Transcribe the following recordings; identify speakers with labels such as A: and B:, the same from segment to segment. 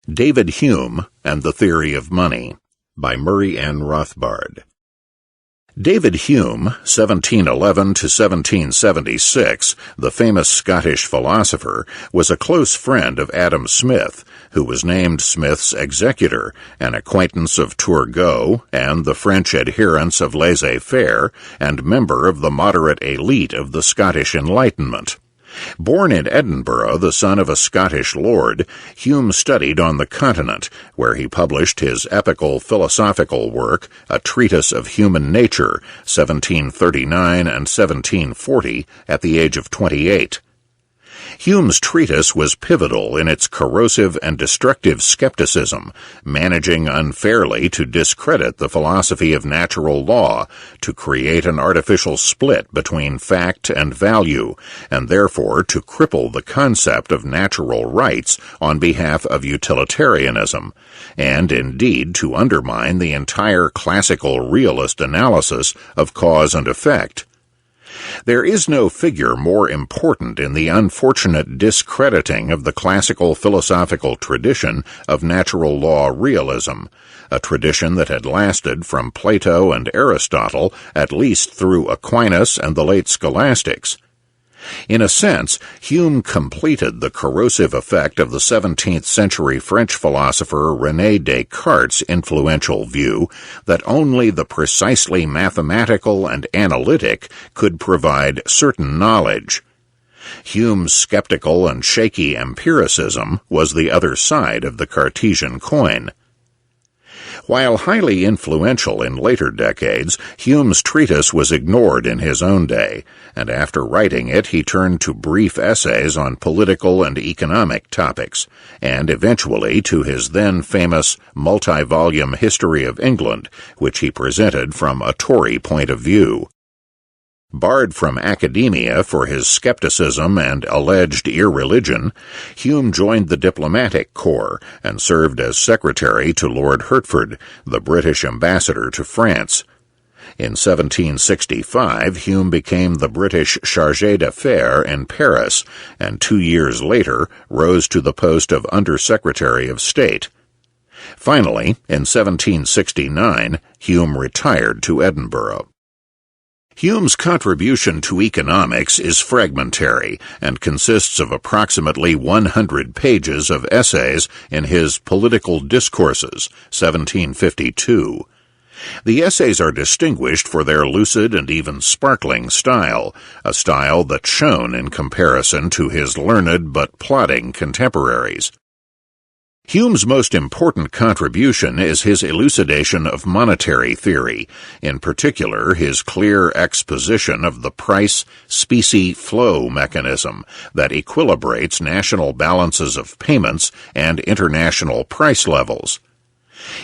A: David Hume and the Theory of Money by Murray N. Rothbard. David Hume, 1711 to 1776, the famous Scottish philosopher, was a close friend of Adam Smith, who was named Smith's executor, an acquaintance of Turgot and the French adherents of laissez-faire, and member of the moderate elite of the Scottish Enlightenment. Born in Edinburgh, the son of a Scottish lord, Hume studied on the continent, where he published his epical philosophical work, A Treatise of Human Nature, 1739 and 1740, at the age of 28. Hume's treatise was pivotal in its corrosive and destructive skepticism, managing unfairly to discredit the philosophy of natural law, to create an artificial split between fact and value, and therefore to cripple the concept of natural rights on behalf of utilitarianism, and indeed to undermine the entire classical realist analysis of cause and effect. There is no figure more important in the unfortunate discrediting of the classical philosophical tradition of natural law realism, a tradition that had lasted from Plato and Aristotle at least through Aquinas and the late scholastics. In a sense, Hume completed the corrosive effect of the 17th century French philosopher René Descartes' influential view that only the precisely mathematical and analytic could provide certain knowledge. Hume's skeptical and shaky empiricism was the other side of the Cartesian coin. While highly influential in later decades, Hume's treatise was ignored in his own day, and after writing it he turned to brief essays on political and economic topics, and eventually to his then famous multi-volume History of England, which he presented from a Tory point of view. Barred from academia for his skepticism and alleged irreligion, Hume joined the diplomatic corps and served as secretary to Lord Hertford, the British ambassador to France. In 1765, Hume became the British chargé d'affaires in Paris, and 2 years later rose to the post of Under-Secretary of State. Finally, in 1769, Hume retired to Edinburgh. Hume's contribution to economics is fragmentary and consists of approximately 100 pages of essays in his Political Discourses, 1752. The essays are distinguished for their lucid and even sparkling style, a style that shone in comparison to his learned but plodding contemporaries. Hume's most important contribution is his elucidation of monetary theory, in particular his clear exposition of the price-specie-flow mechanism that equilibrates national balances of payments and international price levels.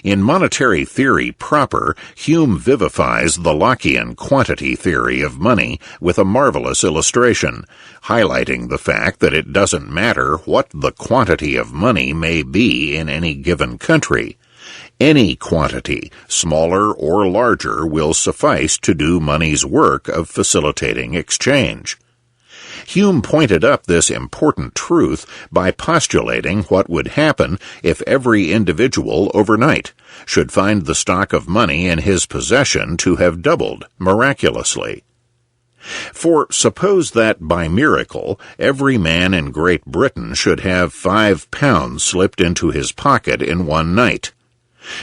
A: In monetary theory proper, Hume vivifies the Lockean quantity theory of money with a marvelous illustration, highlighting the fact that it doesn't matter what the quantity of money may be in any given country. Any quantity, smaller or larger, will suffice to do money's work of facilitating exchange. Hume pointed up this important truth by postulating what would happen if every individual overnight should find the stock of money in his possession to have doubled miraculously. For suppose that, by miracle, every man in Great Britain should have £5 slipped into his pocket in one night.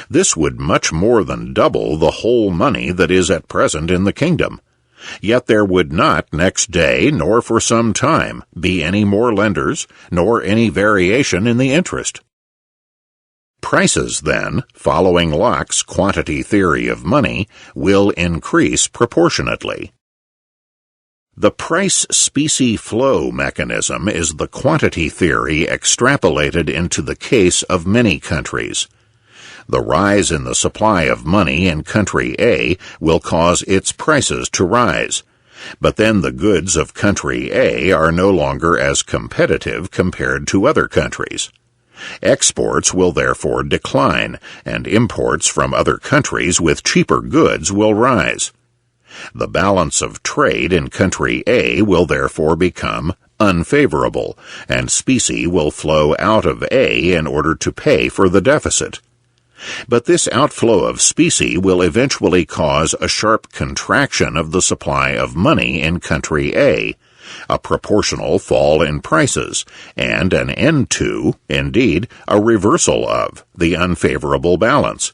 A: This would much more than double the whole money that is at present in the kingdom. Yet there would not next day, nor for some time, be any more lenders, nor any variation in the interest. Prices, then, following Locke's quantity theory of money, will increase proportionately. The price-specie-flow mechanism is the quantity theory extrapolated into the case of many countries. The rise in the supply of money in country A will cause its prices to rise, but then the goods of country A are no longer as competitive compared to other countries. Exports will therefore decline, and imports from other countries with cheaper goods will rise. The balance of trade in country A will therefore become unfavorable, and specie will flow out of A in order to pay for the deficit. But this outflow of specie will eventually cause a sharp contraction of the supply of money in country A, a proportional fall in prices, and an end to, indeed, a reversal of, the unfavorable balance.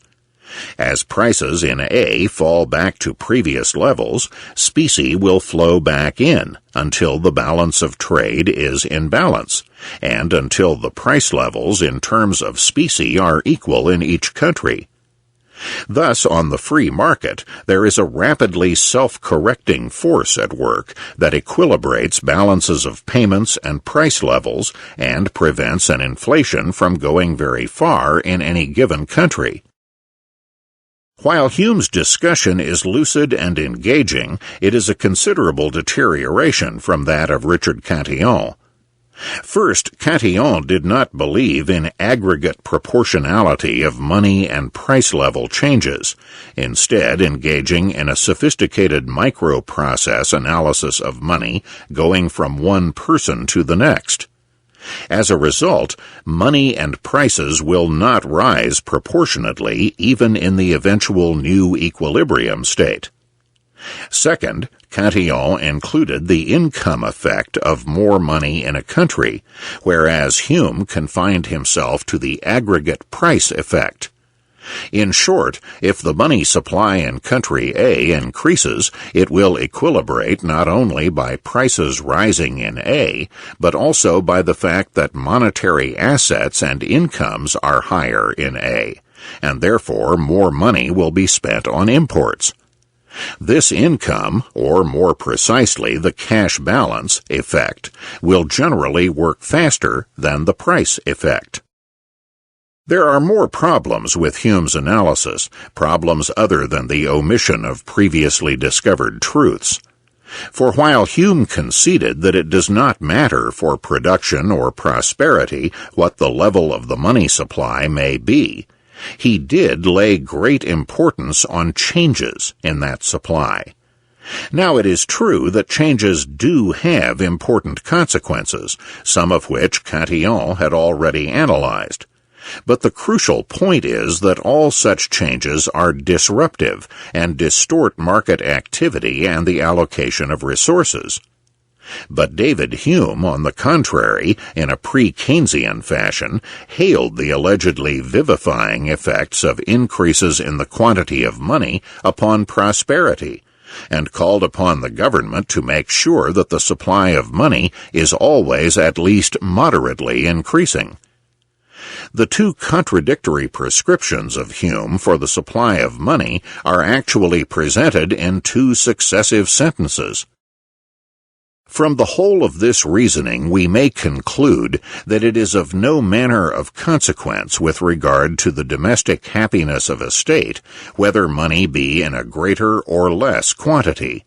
A: As prices in A fall back to previous levels, specie will flow back in until the balance of trade is in balance, and until the price levels in terms of specie are equal in each country. Thus, on the free market, there is a rapidly self-correcting force at work that equilibrates balances of payments and price levels and prevents an inflation from going very far in any given country. While Hume's discussion is lucid and engaging, it is a considerable deterioration from that of Richard Cantillon. First, Cantillon did not believe in aggregate proportionality of money and price level changes, instead engaging in a sophisticated microprocess analysis of money going from one person to the next. As a result, money and prices will not rise proportionately even in the eventual new equilibrium state. Second, Cantillon included the income effect of more money in a country, whereas Hume confined himself to the aggregate price effect. In short, if the money supply in country A increases, it will equilibrate not only by prices rising in A, but also by the fact that monetary assets and incomes are higher in A, and therefore more money will be spent on imports. This income, or more precisely the cash balance effect, will generally work faster than the price effect. There are more problems with Hume's analysis, problems other than the omission of previously discovered truths. For while Hume conceded that it does not matter for production or prosperity what the level of the money supply may be, he did lay great importance on changes in that supply. Now it is true that changes do have important consequences, some of which Cantillon had already analyzed. But the crucial point is that all such changes are disruptive and distort market activity and the allocation of resources. But David Hume, on the contrary, in a pre-Keynesian fashion, hailed the allegedly vivifying effects of increases in the quantity of money upon prosperity, and called upon the government to make sure that the supply of money is always at least moderately increasing. The two contradictory prescriptions of Hume for the supply of money are actually presented in two successive sentences. From the whole of this reasoning we may conclude that it is of no manner of consequence with regard to the domestic happiness of a state whether money be in a greater or less quantity.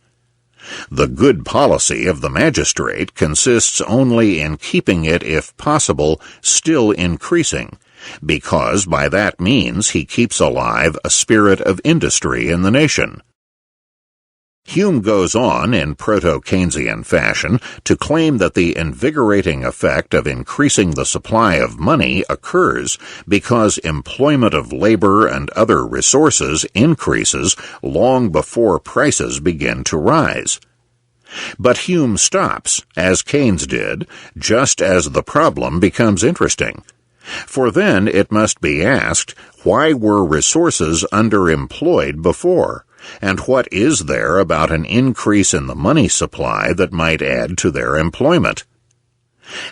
A: The good policy of the magistrate consists only in keeping it, if possible, still increasing, because by that means he keeps alive a spirit of industry in the nation. Hume goes on, in proto-Keynesian fashion, to claim that the invigorating effect of increasing the supply of money occurs because employment of labor and other resources increases long before prices begin to rise. But Hume stops, as Keynes did, just as the problem becomes interesting. For then it must be asked, why were resources underemployed before? And what is there about an increase in the money supply that might add to their employment?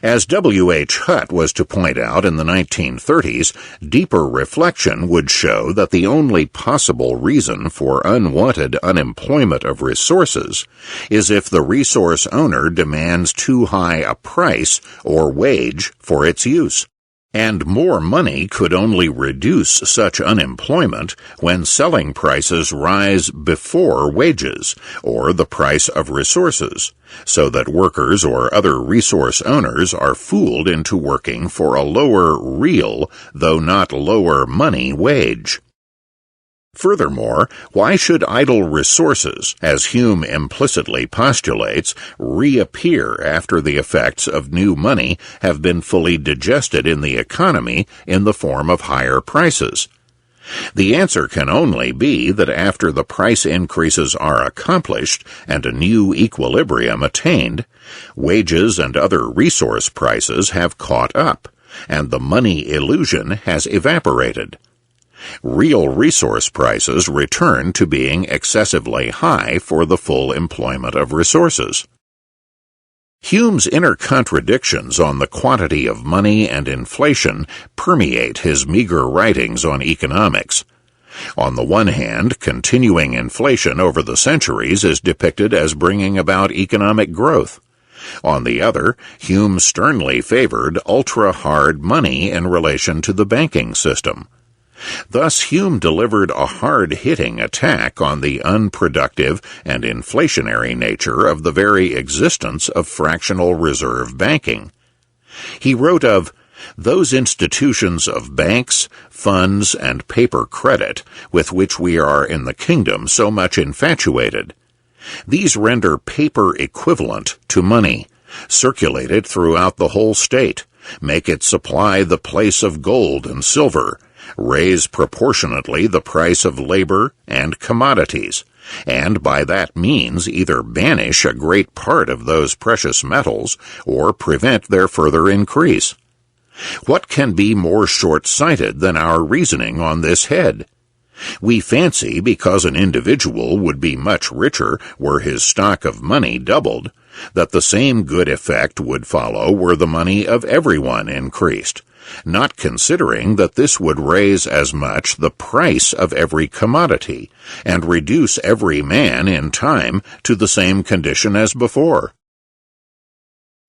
A: As W. H. Hutt was to point out in the 1930s, deeper reflection would show that the only possible reason for unwanted unemployment of resources is if the resource owner demands too high a price or wage for its use. And more money could only reduce such unemployment when selling prices rise before wages, or the price of resources, so that workers or other resource owners are fooled into working for a lower real, though not lower money wage. Furthermore, why should idle resources, as Hume implicitly postulates, reappear after the effects of new money have been fully digested in the economy in the form of higher prices? The answer can only be that after the price increases are accomplished and a new equilibrium attained, wages and other resource prices have caught up, and the money illusion has evaporated. Real resource prices return to being excessively high for the full employment of resources. Hume's inner contradictions on the quantity of money and inflation permeate his meager writings on economics. On the one hand, continuing inflation over the centuries is depicted as bringing about economic growth. On the other, Hume sternly favored ultra-hard money in relation to the banking system. Thus, Hume delivered a hard-hitting attack on the unproductive and inflationary nature of the very existence of fractional reserve banking. He wrote of those institutions of banks, funds, and paper credit with which we are in the kingdom so much infatuated. These render paper equivalent to money, circulate it throughout the whole state, make it supply the place of gold and silver, raise proportionately the price of labor and commodities, and by that means either banish a great part of those precious metals or prevent their further increase. What can be more short-sighted than our reasoning on this head? We fancy because an individual would be much richer were his stock of money doubled, that the same good effect would follow were the money of everyone increased, not considering that this would raise as much the price of every commodity, and reduce every man in time to the same condition as before.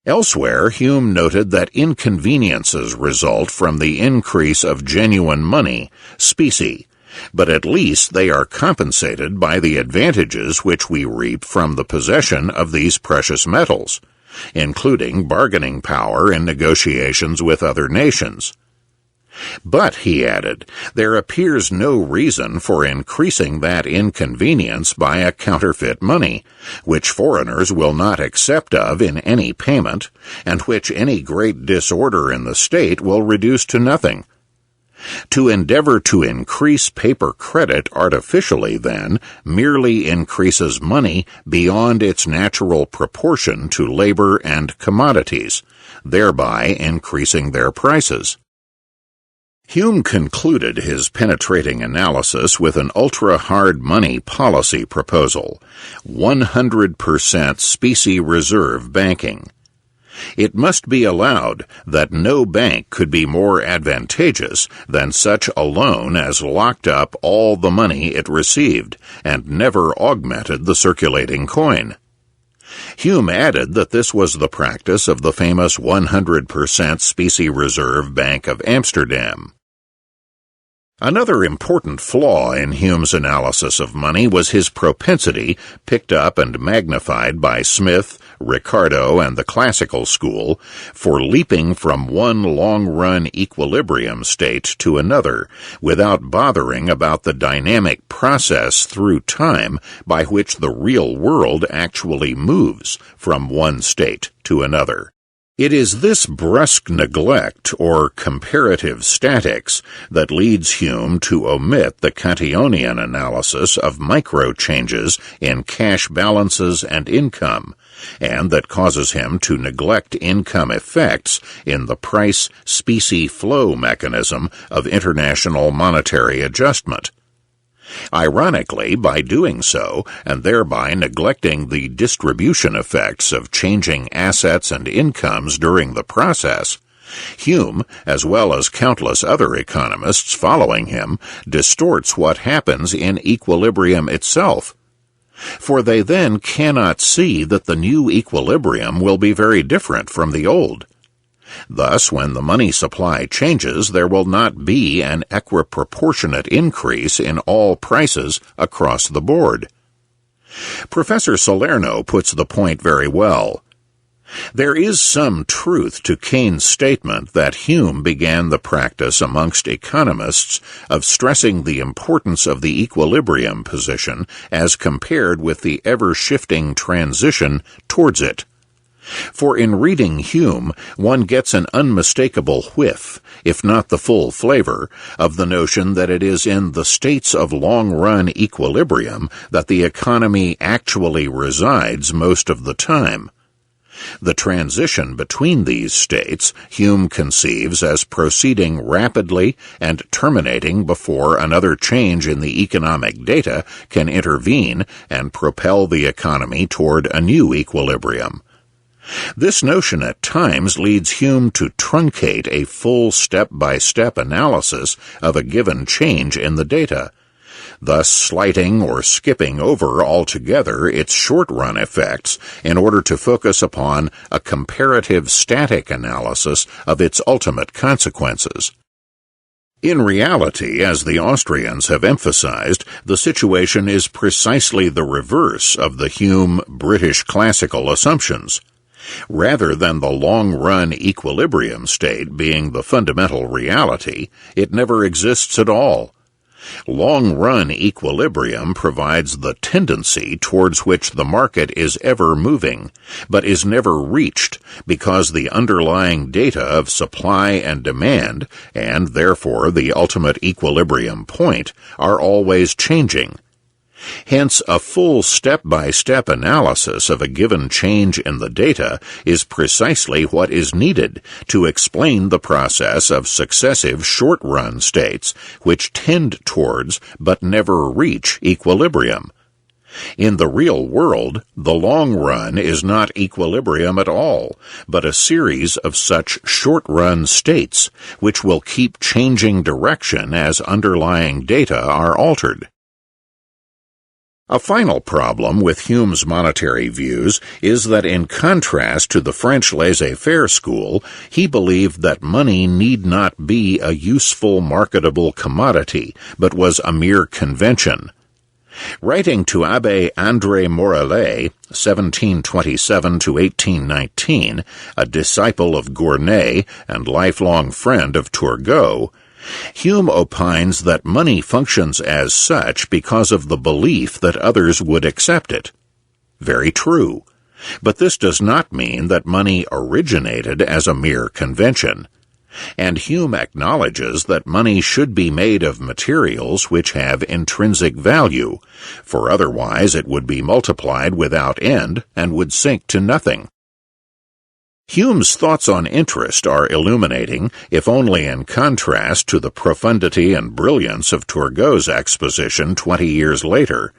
A: Elsewhere, Hume noted that inconveniences result from the increase of genuine money, specie, but at least they are compensated by the advantages which we reap from the possession of these precious metals, including bargaining power in negotiations with other nations. But, he added, there appears no reason for increasing that inconvenience by a counterfeit money, which foreigners will not accept of in any payment, and which any great disorder in the state will reduce to nothing. To endeavor to increase paper credit artificially, then, merely increases money beyond its natural proportion to labor and commodities, thereby increasing their prices. Hume concluded his penetrating analysis with an ultra-hard money policy proposal, 100% specie reserve banking. It must be allowed that no bank could be more advantageous than such a loan as locked up all the money it received and never augmented the circulating coin. Hume added that this was the practice of the famous 100% specie reserve Bank of Amsterdam. Another important flaw in Hume's analysis of money was his propensity, picked up and magnified by Smith, Ricardo, and the classical school, for leaping from one long-run equilibrium state to another, without bothering about the dynamic process through time by which the real world actually moves from one state to another. It is this brusque neglect, or comparative statics, that leads Hume to omit the Kantionian analysis of micro-changes in cash balances and income, and that causes him to neglect income effects in the price-specie flow mechanism of international monetary adjustment. Ironically, by doing so, and thereby neglecting the distribution effects of changing assets and incomes during the process, Hume, as well as countless other economists following him, distorts what happens in equilibrium itself. For they then cannot see that the new equilibrium will be very different from the old. Thus, when the money supply changes, there will not be an equiproportionate increase in all prices across the board. Professor Salerno puts the point very well. There is some truth to Keynes' statement that Hume began the practice amongst economists of stressing the importance of the equilibrium position as compared with the ever-shifting transition towards it. For in reading Hume, one gets an unmistakable whiff, if not the full flavor, of the notion that it is in the states of long-run equilibrium that the economy actually resides most of the time. The transition between these states Hume conceives as proceeding rapidly and terminating before another change in the economic data can intervene and propel the economy toward a new equilibrium. This notion at times leads Hume to truncate a full step-by-step analysis of a given change in the data, thus slighting or skipping over altogether its short-run effects in order to focus upon a comparative static analysis of its ultimate consequences. In reality, as the Austrians have emphasized, the situation is precisely the reverse of the Hume British classical assumptions. Rather than the long-run equilibrium state being the fundamental reality, it never exists at all. Long-run equilibrium provides the tendency towards which the market is ever moving, but is never reached because the underlying data of supply and demand, and therefore the ultimate equilibrium point, are always changing. Hence, a full step-by-step analysis of a given change in the data is precisely what is needed to explain the process of successive short-run states which tend towards but never reach equilibrium. In the real world, the long run is not equilibrium at all, but a series of such short-run states which will keep changing direction as underlying data are altered. A final problem with Hume's monetary views is that in contrast to the French laissez-faire school, he believed that money need not be a useful marketable commodity, but was a mere convention. Writing to Abbé André Morellet, 1727 to 1819, a disciple of Gournay and lifelong friend of Turgot, Hume opines that money functions as such because of the belief that others would accept it. Very true. But this does not mean that money originated as a mere convention. And Hume acknowledges that money should be made of materials which have intrinsic value, for otherwise it would be multiplied without end and would sink to nothing. Hume's thoughts on interest are illuminating, if only in contrast to the profundity and brilliance of Turgot's exposition 20 years later.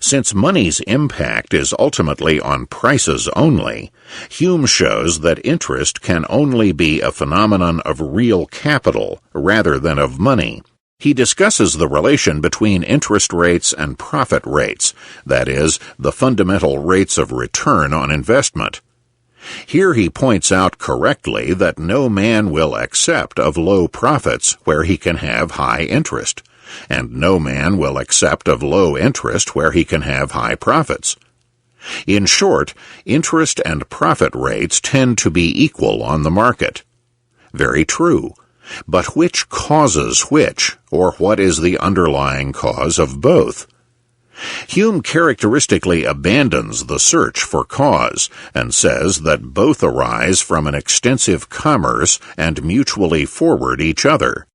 A: Since money's impact is ultimately on prices only, Hume shows that interest can only be a phenomenon of real capital rather than of money. He discusses the relation between interest rates and profit rates, that is, the fundamental rates of return on investment. Here he points out correctly that no man will accept of low profits where he can have high interest, and no man will accept of low interest where he can have high profits. In short, interest and profit rates tend to be equal on the market. Very true. But which causes which, or what is the underlying cause of both? Hume characteristically abandons the search for cause and says that both arise from an extensive commerce and mutually forward each other.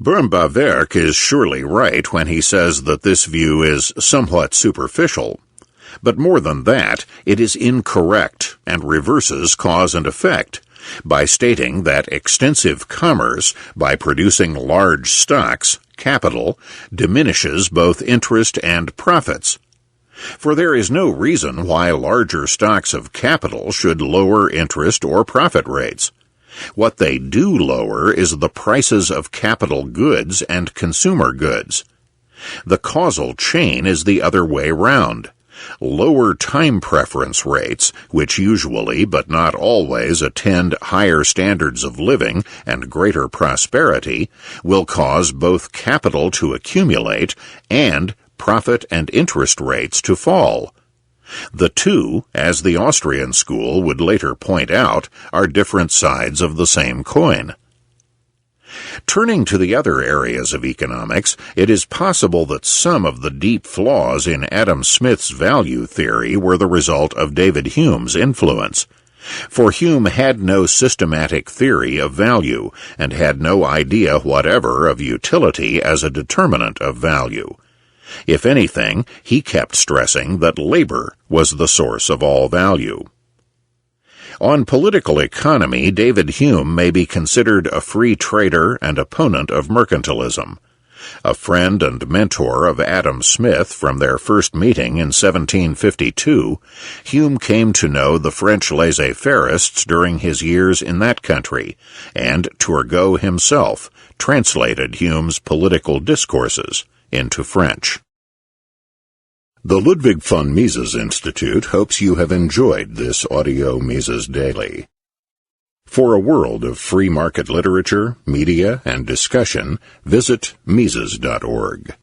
A: Böhm-Bawerk is surely right when he says that this view is somewhat superficial. But more than that, it is incorrect and reverses cause and effect by stating that extensive commerce, by producing large stocks, capital, diminishes both interest and profits. For there is no reason why larger stocks of capital should lower interest or profit rates. What they do lower is the prices of capital goods and consumer goods. The causal chain is the other way round. Lower time preference rates, which usually but not always attend higher standards of living and greater prosperity, will cause both capital to accumulate and profit and interest rates to fall. The two, as the Austrian school would later point out, are different sides of the same coin. Turning to the other areas of economics, it is possible that some of the deep flaws in Adam Smith's value theory were the result of David Hume's influence. For Hume had no systematic theory of value, and had no idea whatever of utility as a determinant of value. If anything, he kept stressing that labor was the source of all value. On political economy, David Hume may be considered a free trader and opponent of mercantilism. A friend and mentor of Adam Smith from their first meeting in 1752, Hume came to know the French laissez-faireists during his years in that country, and Turgot himself translated Hume's political discourses into French. The Ludwig von Mises Institute hopes you have enjoyed this audio Mises Daily. For a world of free market literature, media, and discussion, visit Mises.org.